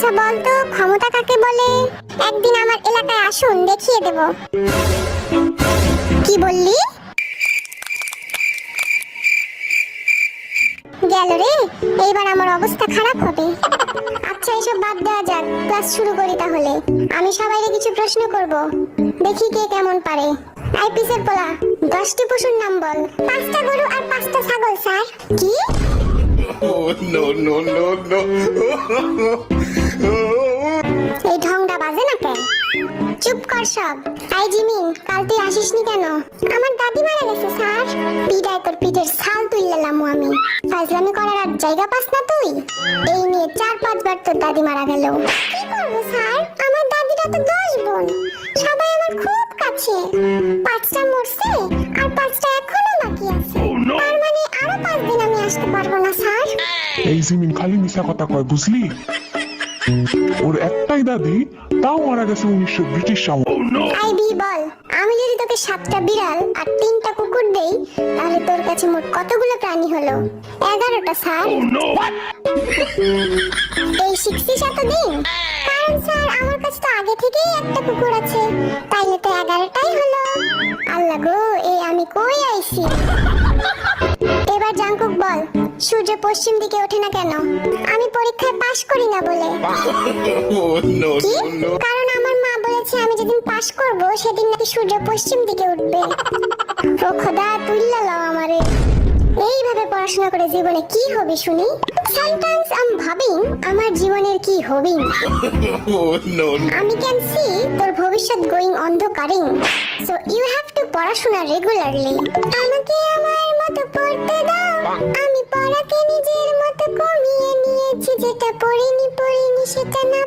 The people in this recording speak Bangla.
আচ্ছা বলতো ক্ষমতা কাকে বলে? একদিন আমার এলাকায় আসুন, দেখিয়ে দেব। কি বললি? গেল রে, এইবার আমার অবস্থা খারাপ হবে। আচ্ছা এসব বাদ দেওয়া যাক, ক্লাস শুরু করি তাহলে। আমি সবাইকে কিছু প্রশ্ন করব, দেখি কে কেমন পারে। আইপিসের পোলা, 10টি পশুর নাম বল। 5টা গরু আর 5টা ছাগল স্যার। কি? Oh, no, no, no, no. এই ঢংটা বাজে না কেন? চুপ কর সব। আই জিমিন, কাল তুই আসিসনি কেন? আমার দাদি মারা গেছে স্যার। পিটায় তোর পিঠের ছাল তুললাম আমি। ফাজলামি করার আর জায়গা পাস না তুই? এই নিয়ে 4-5 বার তোর দাদি মারা গেল। কি করবো স্যার, আমার দাদিরা তো 10 বোন, সবাই আমার খুব কাছে। 5টা মরছে আর 5টা এখনো বাকি আছে। তার মানে আরো 5 দিন আমি আসতে পারবো না স্যার। এই জিমিন খালি মিশা কথা কয়, বুঝলি? ওর একটাই দাদি, তাও মারা গেছে 1900 ব্রিটিশ আমলে। আইবি বল, আমি যদি তোকে 7টা বিড়াল আর 3টা কুকুর দেই, তাহলে তোর কাছে মোট কতগুলো প্রাণী হলো? 11টা স্যার। এই শিখছিস এতদিন? কারণ স্যার আমার কাছে তো আগে থেকেই একটা কুকুর আছে, তাইলে তো 11টাই হলো। আল্লাহ গো, এই আমি কই আইছি? এবার জাঙ্কুক বল, সূর্য পশ্চিম দিকে ওঠে না কেন? আমি পরীক্ষায় পাশ করি না বলে। Oh, no, কি? no, no. কারণ আমার মা বলেছে আমি যেদিন পাশ করব সেদিন নাকি সূর্য পশ্চিম দিকে উঠবে। ও খোদা, তুইলা লাও আমারে। এইভাবে পড়াশোনা করে জীবনে কি হবে শুনি? সামটাইমস আই এম ভাবিং আমার জীবনের কি হবে। Oh, no, no. আমি ক্যান সি তোর ভবিষ্যৎ গোয়িং অন্ধকারিং। সো ইউ হ্যাভ টু পড়াশোনা রেগুলারলি। আমাকে আমার মতো পড়তে দাও। আমি পড়াকে নিজের মতো কমিয়ে নিয়েছি, যেটা পড়িনি সেটা না